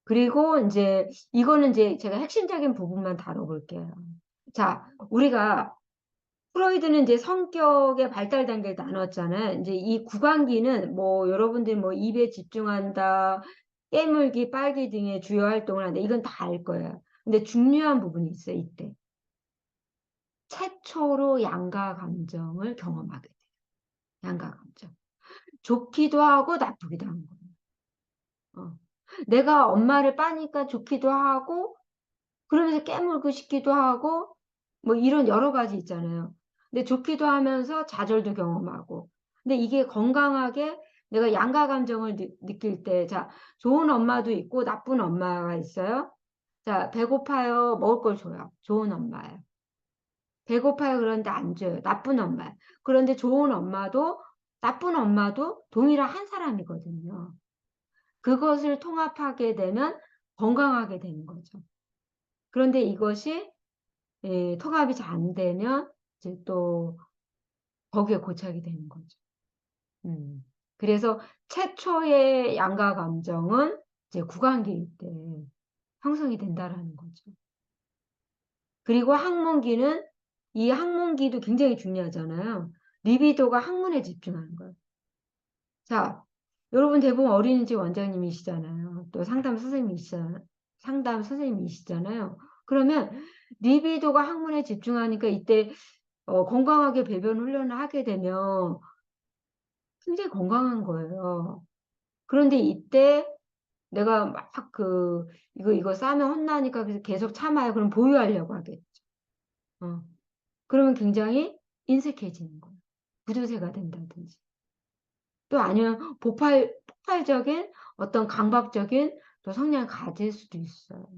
그리고 이제 이거는 이제 제가 핵심적인 부분만 다뤄볼게요. 자, 우리가 프로이드는 이제 성격의 발달 단계를 나눴잖아요. 이제 이 구강기는 뭐 여러분들 뭐 입에 집중한다, 깨물기, 빨기 등의 주요 활동을 하는데 이건 다 알 거예요. 근데 중요한 부분이 있어요, 이때. 최초로 양가 감정을 경험하게 돼요. 양가 감정. 좋기도 하고 나쁘기도 한 거예요. 내가 엄마를 빠니까 좋기도 하고 그러면서 깨물고 싶기도 하고 뭐 이런 여러 가지 있잖아요. 근데 좋기도 하면서 좌절도 경험하고. 근데 이게 건강하게 내가 양가 감정을 느낄 때, 자, 좋은 엄마도 있고 나쁜 엄마가 있어요. 자, 배고파요. 먹을 걸 줘요. 좋은 엄마예요. 배고파요. 그런데 안 줘요. 나쁜 엄마예요. 그런데 좋은 엄마도 나쁜 엄마도 동일한 한 사람이거든요. 그것을 통합하게 되면 건강하게 되는 거죠. 그런데 이것이 통합이 잘 안 되면 이제 또 거기에 고착이 되는 거죠. 그래서 최초의 양가 감정은 이제 구강기일 때 형성이 된다라는 거죠. 그리고 항문기는 이 항문기도 굉장히 중요하잖아요. 리비도가 항문에 집중하는 거예요. 자, 여러분 대부분 어린이집 원장님이시잖아요. 또 상담 선생님이시잖아요. 그러면 리비도가 항문에 집중하니까 이때 건강하게 배변 훈련을 하게 되면 굉장히 건강한 거예요. 그런데 이때 내가 막 이거 싸면 혼나니까 그래서 계속 참아요. 그럼 보유하려고 하겠죠. 어. 그러면 굉장히 인색해지는 거예요. 구두쇠가 된다든지. 또 아니면 폭발적인 어떤 강박적인 또 성향을 가질 수도 있어요.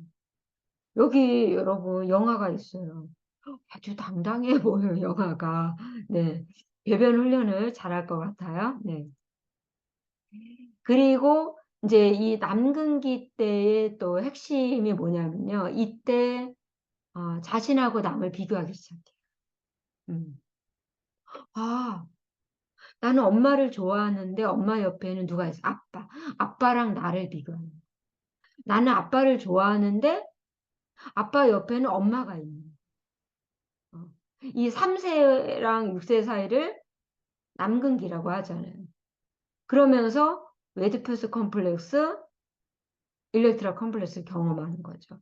여기 여러분 영화가 있어요. 아주 당당해 보여요, 영화가. 네. 배변 훈련을 잘할 것 같아요. 네. 그리고 이제 이 남근기 때의 또 핵심이 뭐냐면요. 이때 자신하고 남을 비교하기 시작해요. 음. 아, 나는 엄마를 좋아하는데 엄마 옆에는 누가 있어? 아빠. 아빠랑 나를 비교하는 거예요. 나는 아빠를 좋아하는데 아빠 옆에는 엄마가 있는 거예요. 이 3세랑 6세 사이를 남근기라고 하잖아요. 그러면서 웨디푸스 컴플렉스, 일렉트라 컴플렉스를 경험하는 거죠.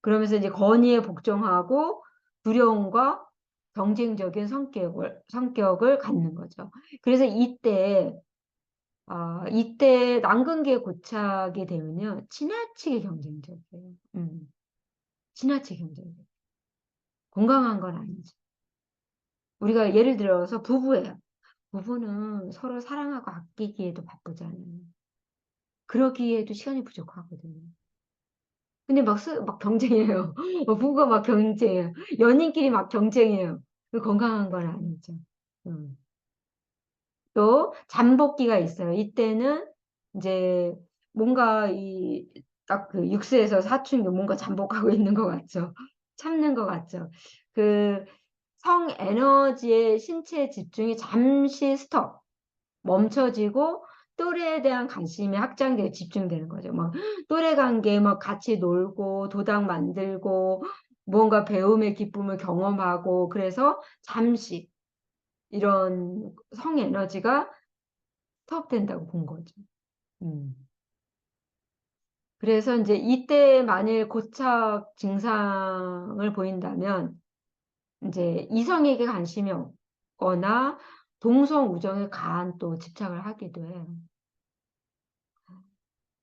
그러면서 이제 건의에 복종하고 두려움과 경쟁적인 성격을 갖는 거죠. 그래서 이때 남근기에 고착이 되면요. 지나치게 경쟁적이에요. 지나치게 경쟁적. 건강한 건 아니죠. 우리가 예를 들어서 부부예요. 부부는 서로 사랑하고 아끼기에도 바쁘잖아요. 그러기에도 시간이 부족하거든요. 근데 막 경쟁해요. 부부가 막 경쟁해요. 연인끼리 막 경쟁해요. 그 건강한 건 아니죠. 음. 또 잠복기가 있어요. 이때는 이제 뭔가 딱 그 6세에서 사춘기 뭔가 잠복하고 있는 것 같죠. 참는 것 같죠. 그 성 에너지의 신체 집중이 잠시 스톱, 멈춰지고 또래에 대한 관심이 확장되고 집중되는 거죠. 막 또래 관계 막 같이 놀고 도장 만들고 무언가 배움의 기쁨을 경험하고 그래서 잠시 이런 성 에너지가 스톱된다고 본 거죠. 음. 그래서 이제 이때 만일 고착 증상을 보인다면 이제 이성에게 관심이 없거나 동성 우정에 강한 또 집착을 하기도 해요.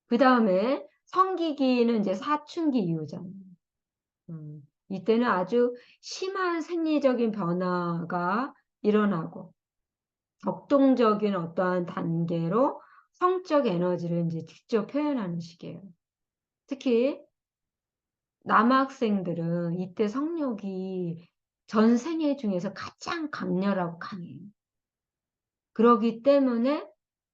그다음에 성기기는 이제 사춘기 이후잖아요. 이때는 아주 심한 생리적인 변화가 일어나고 격동적인 어떠한 단계로 성적 에너지를 이제 직접 표현하는 시기예요. 특히 남학생들은 이때 성욕이 전 생애 중에서 가장 강렬하고 강해요. 그러기 때문에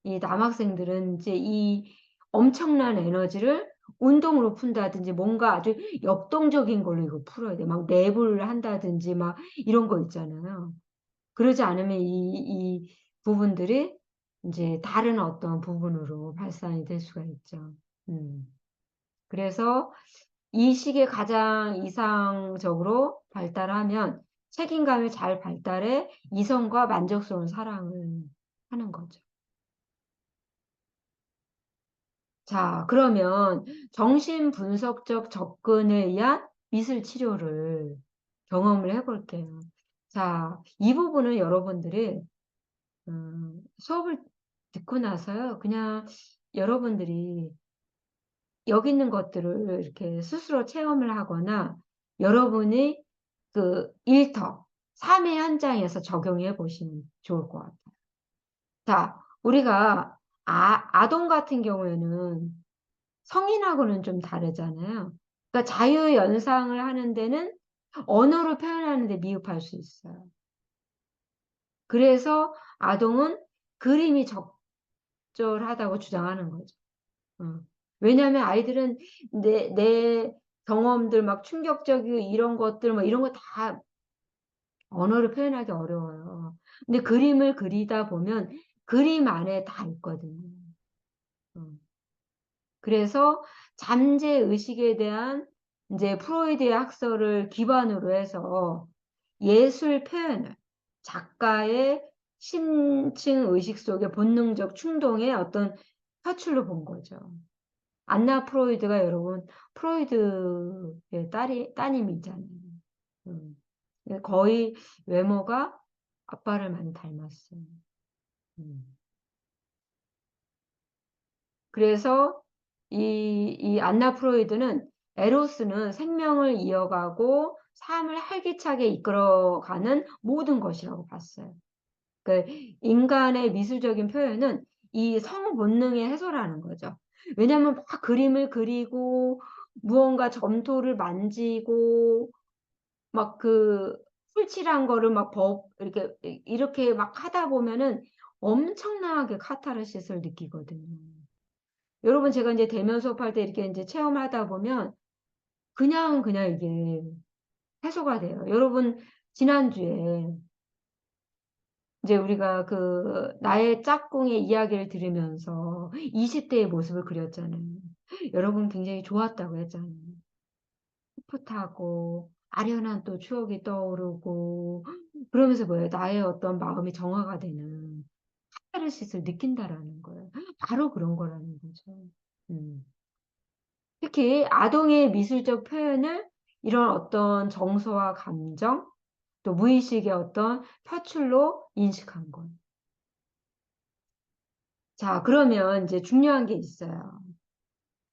이 남학생들은 이제 이 엄청난 에너지를 운동으로 푼다든지 뭔가 아주 역동적인 걸로 이거 풀어야 돼. 막 랩을 한다든지 막 이런 거 있잖아요. 그러지 않으면 이 부분들이 이제 다른 어떤 부분으로 발산이 될 수가 있죠. 음. 그래서 이 시기에 가장 이상적으로 발달하면 책임감이 잘 발달해 이성과 만족스러운 사랑을 하는 거죠. 자, 그러면 정신분석적 접근에 의한 미술 치료를 경험을 해볼게요. 자, 이 부분은 여러분들이 수업을 듣고 나서요. 그냥 여러분들이 여기 있는 것들을 이렇게 스스로 체험을 하거나 여러분이 그 일터, 삶의 현장에서 적용해 보시면 좋을 것 같아요. 자, 우리가 아동 같은 경우에는 성인하고는 좀 다르잖아요. 그러니까 자유 연상을 하는 데는 언어로 표현하는 데 미흡할 수 있어요. 그래서 아동은 그림이 적절하다고 주장하는 거죠. 왜냐하면 아이들은 내 경험들 막 충격적이고 이런 것들 뭐 이런 거 다 언어로 표현하기 어려워요. 근데 그림을 그리다 보면 그림 안에 다 있거든요. 그래서 잠재 의식에 대한 이제 프로이드의 학설을 기반으로 해서 예술 표현을 작가의 심층 의식 속의 본능적 충동의 어떤 표출로 본 거죠. 안나 프로이드가 여러분 프로이드의 따님이잖아요. 음. 거의 외모가 아빠를 많이 닮았어요. 음. 그래서 이 안나 프로이드는 에로스는 생명을 이어가고 삶을 활기차게 이끌어가는 모든 것이라고 봤어요. 그 인간의 미술적인 표현은 이 성본능의 해소라는 거죠. 왜냐하면 막 그림을 그리고 무언가 점토를 만지고 막 그 풀칠한 거를 막 이렇게 막 하다 보면은 엄청나게 카타르시스를 느끼거든요. 여러분 제가 이제 대면 수업할 때 이렇게 이제 체험하다 보면 그냥 이게 해소가 돼요. 여러분 지난주에 이제 우리가 그 나의 짝꿍의 이야기를 들으면서 20대의 모습을 그렸잖아요. 여러분 굉장히 좋았다고 했잖아요. 풋풋하고 아련한 또 추억이 떠오르고 그러면서 뭐예요? 나의 어떤 마음이 정화가 되는 카타르시스를 느낀다라는 거예요. 바로 그런 거라는 거죠. 음. 특히 아동의 미술적 표현을 이런 어떤 정서와 감정 또 무의식의 어떤 표출로 인식한 거예요. 자, 그러면 이제 중요한 게 있어요.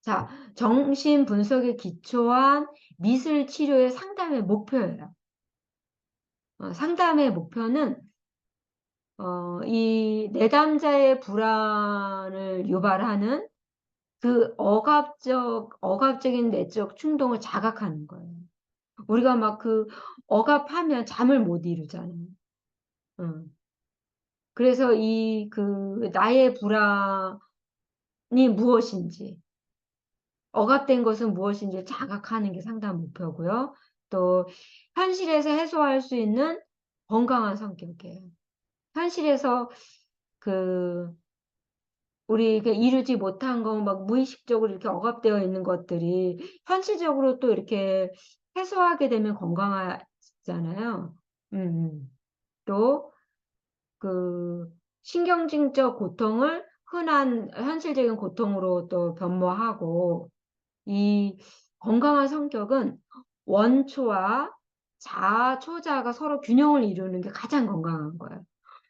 자, 정신 분석에 기초한 미술 치료의 상담의 목표예요. 상담의 목표는 이 내담자의 불안을 유발하는 그 억압적인 내적 충동을 자각하는 거예요. 우리가 막 그 억압하면 잠을 못 이루잖아요. 음. 그래서 이 그 나의 불안이 무엇인지 억압된 것은 무엇인지 자각하는 게 상담 목표고요. 또 현실에서 해소할 수 있는 건강한 성격이에요. 현실에서 그 우리 이루지 못한 거 막 무의식적으로 이렇게 억압되어 있는 것들이 현실적으로 또 이렇게 해소하게 되면 건강하잖아요. 또 그 신경증적 고통을 흔한 현실적인 고통으로 또 변모하고 이 건강한 성격은 원초와 자아, 초자아가 서로 균형을 이루는 게 가장 건강한 거예요.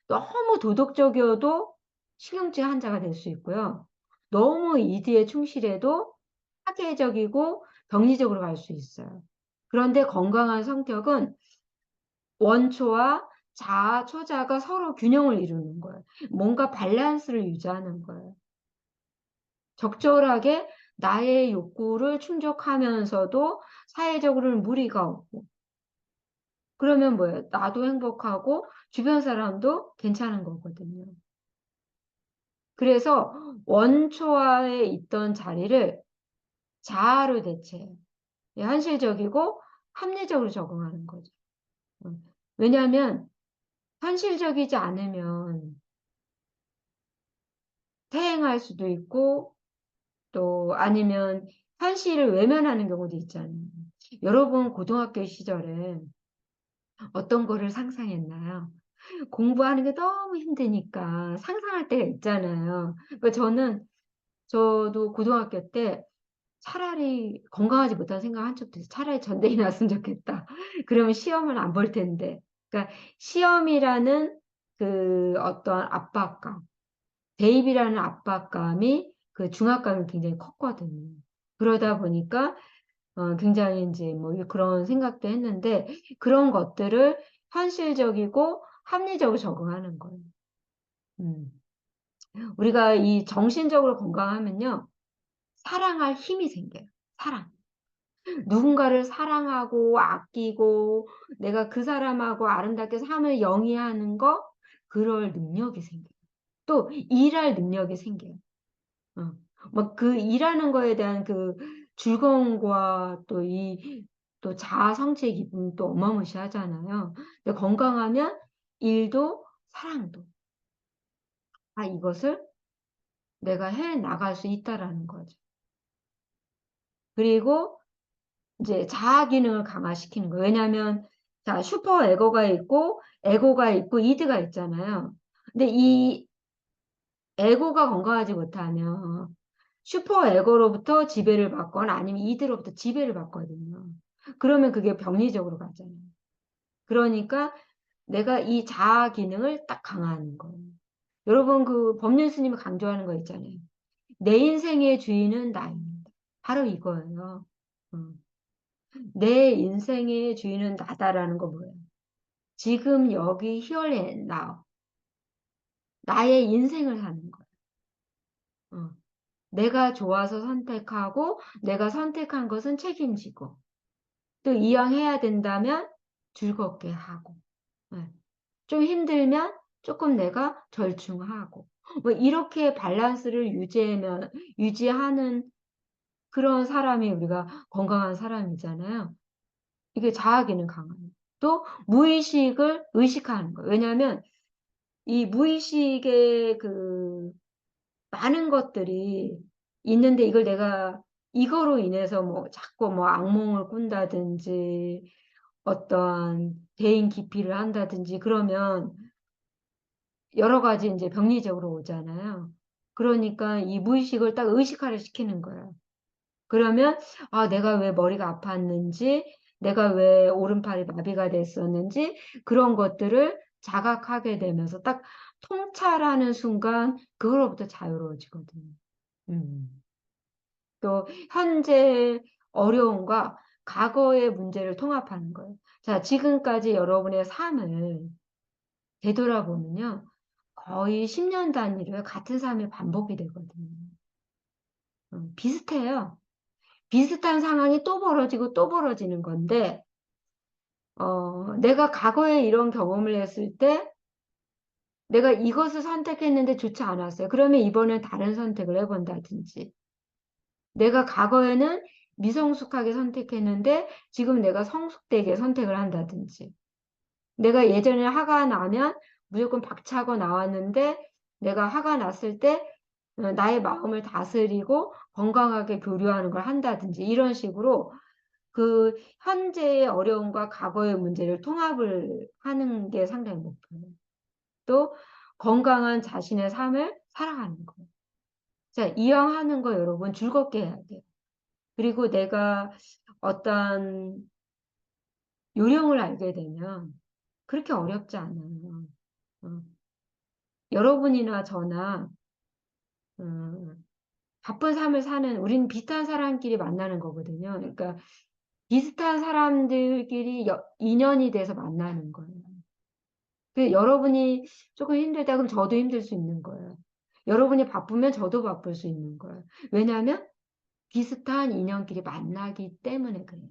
너무 도덕적이어도 신경증 환자가 될 수 있고요. 너무 이기에 충실해도 사계적이고 병리적으로 갈 수 있어요. 그런데 건강한 성격은 원초와 자아, 초자가 서로 균형을 이루는 거예요. 뭔가 밸런스를 유지하는 거예요. 적절하게 나의 욕구를 충족하면서도 사회적으로는 무리가 없고. 그러면 뭐예요? 나도 행복하고 주변 사람도 괜찮은 거거든요. 그래서 원초화에 있던 자리를 자아로 대체해요. 현실적이고 합리적으로 적응하는 거죠. 왜냐하면 현실적이지 않으면 퇴행할 수도 있고 또 아니면 현실을 외면하는 경우도 있잖아요. 여러분 고등학교 시절에 어떤 거를 상상했나요? 공부하는 게 너무 힘드니까 상상할 때가 있잖아요. 저도 고등학교 때 차라리 건강하지 못한 생각한 적도 있어요. 차라리 전쟁이 났으면 좋겠다. 그러면 시험을 안 볼 텐데. 그러니까 시험이라는 그 어떤 압박감, 대입이라는 압박감이 그 중압감이 굉장히 컸거든요. 그러다 보니까 굉장히 이제 뭐 그런 생각도 했는데 그런 것들을 현실적이고 합리적으로 적응하는 거예요. 음. 우리가 이 정신적으로 건강하면요. 사랑할 힘이 생겨요. 사랑. 누군가를 사랑하고 아끼고 내가 그 사람하고 아름답게 삶을 영위하는 거 그럴 능력이 생겨요. 또 일할 능력이 생겨요. 어. 막 그 일하는 거에 대한 그 즐거움과 또 자아 성취의 기분이 또 어마무시하잖아요. 근데 건강하면 일도 사랑도 이것을 내가 해 나갈 수 있다라는 거죠. 그리고 이제 자아 기능을 강화시키는 거예요. 왜냐하면 자 슈퍼 에고가 있고 이드가 있잖아요. 근데 이 에고가 건강하지 못하면 슈퍼 에고로부터 지배를 받거나 아니면 이드로부터 지배를 받거든요. 그러면 그게 병리적으로 가잖아요. 그러니까 내가 이 자아 기능을 딱 강화하는 거예요. 여러분 그 법륜 스님이 강조하는 거 있잖아요. 내 인생의 주인은 나입니다. 바로 이거예요. 내 인생의 주인은 나다라는 거 뭐예요? 지금 여기 here and now 나의 인생을 사는 거예요. 내가 좋아서 선택하고 내가 선택한 것은 책임지고 또 이왕해야 된다면 즐겁게 하고 좀 힘들면 조금 내가 절충하고 뭐 이렇게 밸런스를 유지하는 그런 사람이 우리가 건강한 사람이잖아요. 이게 자아기능 강화예요. 또 무의식을 의식하는 거예요. 왜냐하면 이 무의식의 그 많은 것들이 있는데 이걸 내가 이거로 인해서 뭐 자꾸 뭐 악몽을 꾼다든지 어떠한 대인 기피를 한다든지 그러면 여러 가지 이제 병리적으로 오잖아요. 그러니까 이 무의식을 딱 의식화를 시키는 거예요. 그러면 내가 왜 머리가 아팠는지, 내가 왜 오른팔이 마비가 됐었는지 그런 것들을 자각하게 되면서 딱 통찰하는 순간 그거로부터 자유로워지거든요. 음. 또 현재 어려움과 과거의 문제를 통합하는 거예요. 자, 지금까지 여러분의 삶을 되돌아보면요. 거의 10년 단위로 같은 삶이 반복이 되거든요. 비슷해요. 비슷한 상황이 또 벌어지고 또 벌어지는 건데, 내가 과거에 이런 경험을 했을 때, 내가 이것을 선택했는데 좋지 않았어요. 그러면 이번엔 다른 선택을 해본다든지, 내가 과거에는 미성숙하게 선택했는데, 지금 내가 성숙되게 선택을 한다든지, 내가 예전에 화가 나면 무조건 박차고 나왔는데, 내가 화가 났을 때, 나의 마음을 다스리고 건강하게 교류하는 걸 한다든지, 이런 식으로 그 현재의 어려움과 과거의 문제를 통합을 하는 게 상당히 목표예요. 또 건강한 자신의 삶을 살아가는 거예요. 자, 이왕 하는 거 여러분 즐겁게 해야 돼요. 그리고 내가 어떤 요령을 알게 되면 그렇게 어렵지 않아요. 어, 여러분이나 저나 바쁜 삶을 사는 우리는 비슷한 사람끼리 만나는 거거든요. 그러니까 비슷한 사람들끼리 인연이 돼서 만나는 거예요. 여러분이 조금 힘들다 그럼 저도 힘들 수 있는 거예요. 여러분이 바쁘면 저도 바쁠 수 있는 거예요. 왜냐하면 비슷한 인연끼리 만나기 때문에 그래요.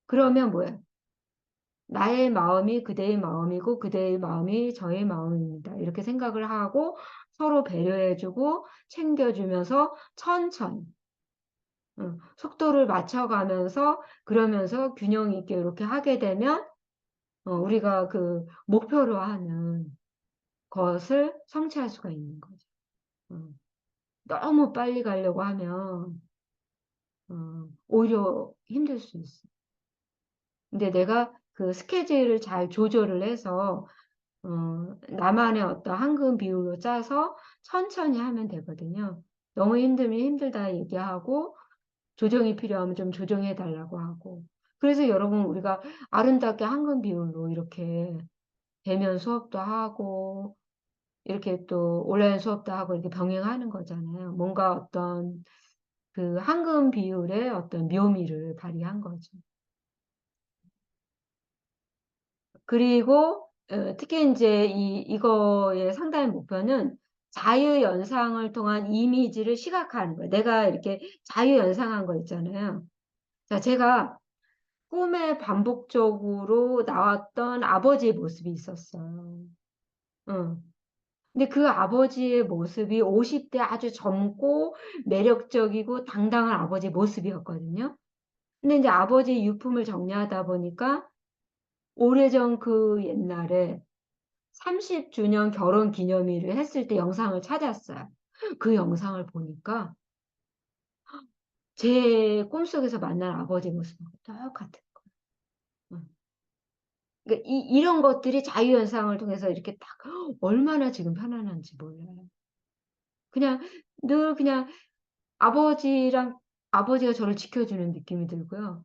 그러면 뭐예요? 나의 마음이 그대의 마음이고 그대의 마음이 저의 마음입니다. 이렇게 생각을 하고 서로 배려해주고 챙겨주면서 천천히 속도를 맞춰가면서 그러면서 균형 있게 이렇게 하게 되면 우리가 그 목표로 하는 것을 성취할 수가 있는 거죠. 너무 빨리 가려고 하면 오히려 힘들 수 있어. 근데 내가 그 스케줄을 잘 조절을 해서 나만의 어떤 황금 비율로 짜서 천천히 하면 되거든요. 너무 힘들면 힘들다 얘기하고 조정이 필요하면 좀 조정해 달라고 하고. 그래서 여러분 우리가 아름답게 황금 비율로 이렇게 대면 수업도 하고 이렇게 또 온라인 수업도 하고 이렇게 병행하는 거잖아요. 뭔가 어떤 그 황금 비율의 어떤 묘미를 발휘한 거죠. 그리고 특히 이제 이거의 상당히 목표는 자유 연상을 통한 이미지를 시각화하는 거예요. 내가 이렇게 자유 연상한 거 있잖아요. 자, 제가 꿈에 반복적으로 나왔던 아버지의 모습이 있었어요. 응. 근데 그 아버지의 모습이 50대 아주 젊고 매력적이고 당당한 아버지 모습이었거든요. 근데 이제 아버지 유품을 정리하다 보니까 오래전 그 옛날에 30주년 결혼 기념일을 했을 때 영상을 찾았어요. 그 영상을 보니까 제 꿈속에서 만난 아버지 모습하고 똑같은 거예요. 그러니까 이런 것들이 자유현상을 통해서 이렇게 딱 얼마나 지금 편안한지 몰라요. 그냥 늘 그냥 아버지랑 아버지가 저를 지켜주는 느낌이 들고요.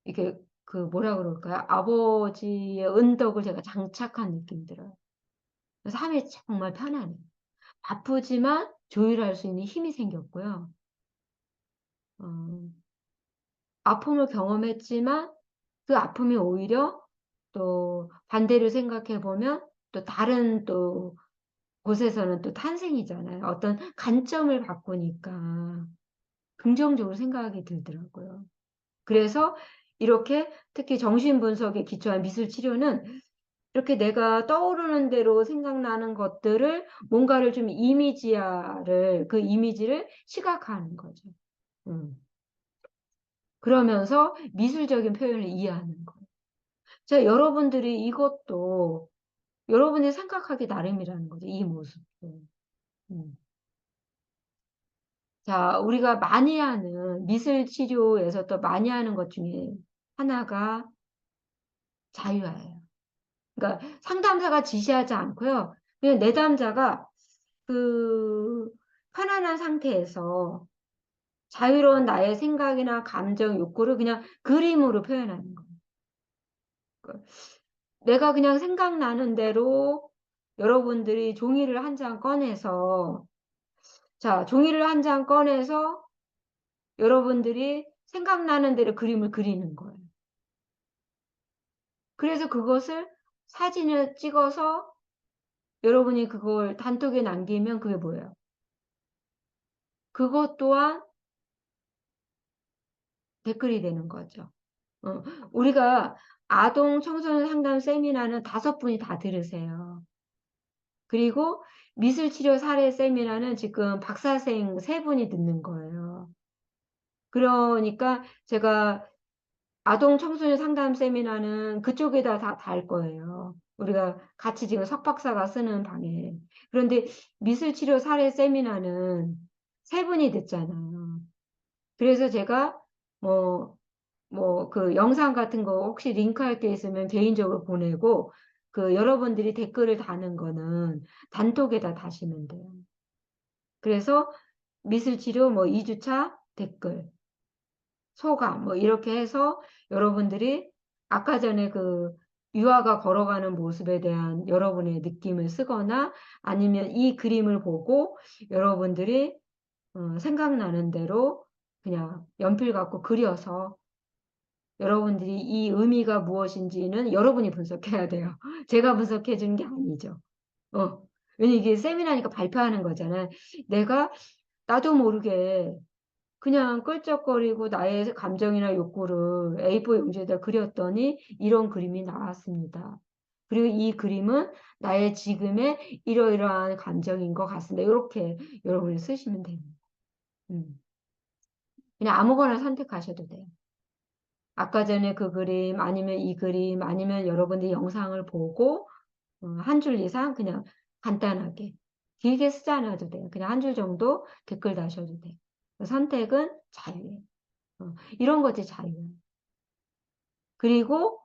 이게 그 뭐라 그럴까요? 아버지의 은덕을 제가 장착한 느낌이 들어요. 삶이 정말 편안해요. 바쁘지만 조율할 수 있는 힘이 생겼고요. 어, 아픔을 경험했지만 그 아픔이 오히려 또 반대로 생각해 보면 또 다른 또 곳에서는 또 탄생이잖아요. 어떤 관점을 바꾸니까 긍정적으로 생각이 들더라고요. 그래서 이렇게 특히 정신분석에 기초한 미술치료는 이렇게 내가 떠오르는 대로 생각나는 것들을 뭔가를 좀 그 이미지를 시각화하는 거죠. 음. 그러면서 미술적인 표현을 이해하는 거예요. 자, 여러분들이 이것도 여러분이 생각하기 나름이라는 거죠. 이 모습도. 음. 자, 우리가 많이 하는 미술 치료에서 또 많이 하는 것 중에 하나가 자유화예요. 그러니까 상담사가 지시하지 않고요. 그냥 내담자가 그 편안한 상태에서 자유로운 나의 생각이나 감정, 욕구를 그냥 그림으로 표현하는 거예요. 그러니까 내가 그냥 생각나는 대로 여러분들이 종이를 한 장 꺼내서 자, 종이를 한 장 꺼내서 여러분들이 생각나는 대로 그림을 그리는 거예요. 그래서 그것을 사진을 찍어서 여러분이 그걸 단톡에 남기면 그게 뭐예요? 그것 또한 댓글이 되는 거죠. 우리가 아동 청소년 상담 세미나는 5분이 다 들으세요. 그리고 미술치료 사례 세미나는 지금 박사생 3분이 듣는 거예요. 그러니까 제가 아동 청소년 상담 세미나는 그쪽에다 다 달 거예요. 우리가 같이 지금 석박사가 쓰는 방에. 그런데 미술치료 사례 세미나는 3분이 듣잖아요. 그래서 제가 뭐 그 영상 같은 거 혹시 링크할 게 있으면 개인적으로 보내고 그 여러분들이 댓글을 다는 거는 단톡에다 다시면 돼요. 그래서 미술치료 뭐 2주차 댓글, 소감 뭐 이렇게 해서 여러분들이 아까 전에 그 유아가 걸어가는 모습에 대한 여러분의 느낌을 쓰거나 아니면 이 그림을 보고 여러분들이 생각나는 대로 그냥 연필 갖고 그려서 여러분들이 이 의미가 무엇인지는 여러분이 분석해야 돼요. 제가 분석해 주는 게 아니죠. 왜냐 이게 세미나니까 발표하는 거잖아요. 나도 모르게 그냥 끌적거리고 나의 감정이나 욕구를 A4 용지에다 그렸더니 이런 그림이 나왔습니다. 그리고 이 그림은 나의 지금의 이러이러한 감정인 것 같습니다. 이렇게 여러분이 쓰시면 됩니다. 그냥 아무거나 선택하셔도 돼요. 아까 전에 그 그림 아니면 이 그림 아니면 여러분들이 영상을 보고 한 줄 이상 그냥 간단하게 길게 쓰지 않아도 돼요. 그냥 한 줄 정도 댓글 다셔도 돼요. 선택은 자유예요. 이런 것이 자유예요. 그리고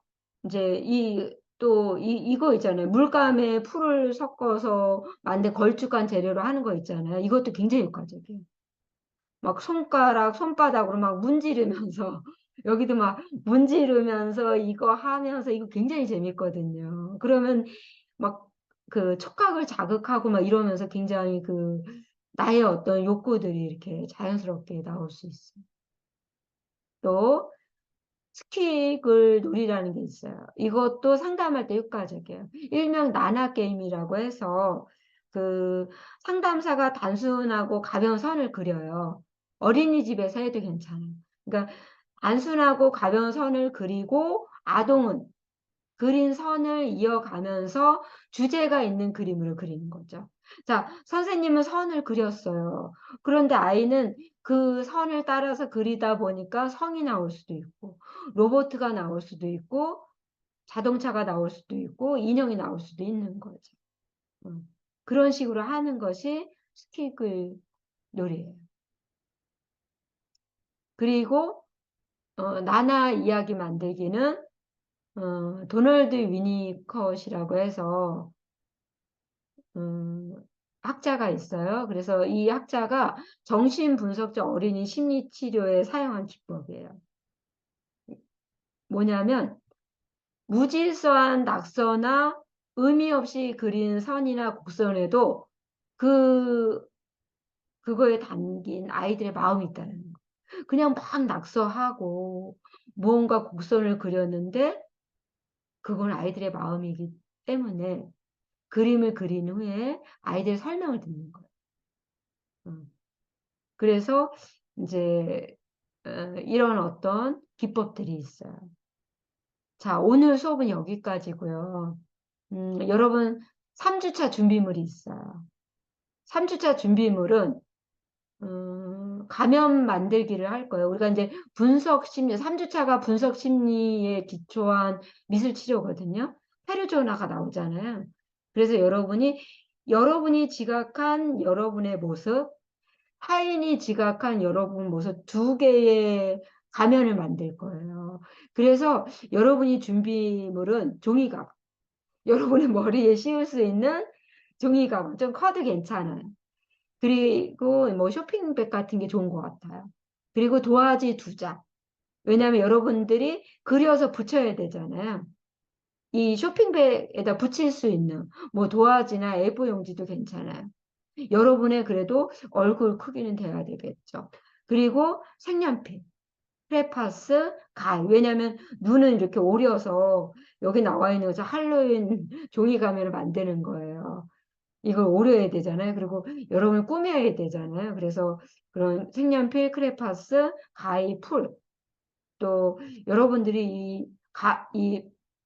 이제 이거 있잖아요. 물감에 풀을 섞어서 만든 걸쭉한 재료로 하는 거 있잖아요. 이것도 굉장히 효과적이에요. 막 손바닥으로 막 문지르면서 여기도 막 문지르면서 이거 하면서 이거 굉장히 재밌거든요. 그러면 막 그 촉각을 자극하고 막 이러면서 굉장히 그 나의 어떤 욕구들이 이렇게 자연스럽게 나올 수 있어요. 또 스킥을 놀이라는 게 있어요. 이것도 상담할 때 효과적이에요. 일명 나나 게임이라고 해서 그 상담사가 단순하고 가벼운 선을 그려요. 어린이집에서 해도 괜찮아요. 그러니까 단순하고 가벼운 선을 그리고 아동은 그린 선을 이어가면서 주제가 있는 그림으로 그리는 거죠. 자, 선생님은 선을 그렸어요. 그런데 아이는 그 선을 따라서 그리다 보니까 성이 나올 수도 있고, 로봇가 나올 수도 있고, 자동차가 나올 수도 있고, 인형이 나올 수도 있는 거죠. 그런 식으로 하는 것이 스키글 놀이예요. 그리고 나나 이야기 만들기는 도널드 위니컷이라고 해서 학자가 있어요. 그래서 이 학자가 정신분석적 어린이 심리치료에 사용한 기법이에요. 뭐냐면 무질서한 낙서나 의미 없이 그린 선이나 곡선에도 그거에 담긴 아이들의 마음이 있다는 거. 그냥 막 낙서하고 무언가 곡선을 그렸는데 그건 아이들의 마음이기 때문에 그림을 그린 후에 아이들 설명을 듣는 거예요. 그래서 이제 이런 어떤 기법들이 있어요. 자, 오늘 수업은 여기까지고요. 여러분 3주차 준비물이 있어요. 3주차 준비물은 가면 만들기를 할 거예요. 우리가 이제 분석 심리, 3주차가 분석 심리에 기초한 미술 치료거든요. 페르조나가 나오잖아요. 그래서 여러분이 지각한 여러분의 모습, 타인이 지각한 여러분 모습 두 개의 가면을 만들 거예요. 그래서 여러분이 준비물은 종이가방. 여러분의 머리에 씌울 수 있는 종이가방. 좀 커도 괜찮아요. 그리고 뭐 쇼핑백 같은 게 좋은 것 같아요. 그리고 도화지 2장. 왜냐하면 여러분들이 그려서 붙여야 되잖아요. 이 쇼핑백에다 붙일 수 있는 뭐 도화지나 A4 용지도 괜찮아요. 여러분의 그래도 얼굴 크기는 돼야 되겠죠. 그리고 색연필, 크레파스, 가위. 왜냐하면 눈은 이렇게 오려서 여기 나와 있는 것처럼 할로윈 종이 가면을 만드는 거예요. 이걸 오려야 되잖아요. 그리고 여러분을 꾸며야 되잖아요. 그래서 그런 색연필, 크레파스, 가위, 풀. 또 여러분들이 이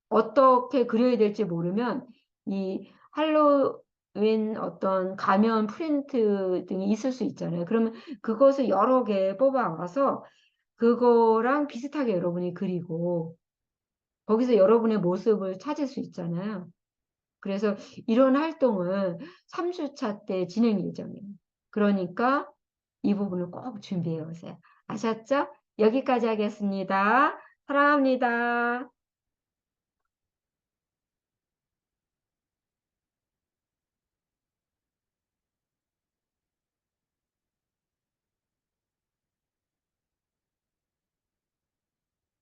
어떻게 그려야 될지 모르면 이 할로윈 어떤 가면 프린트 등이 있을 수 있잖아요. 그러면 그것을 여러 개 뽑아와서 그거랑 비슷하게 여러분이 그리고 거기서 여러분의 모습을 찾을 수 있잖아요. 그래서 이런 활동을 3주차 때 진행 예정이에요. 그러니까 이 부분을 꼭 준비해 오세요. 아셨죠? 여기까지 하겠습니다. 사랑합니다.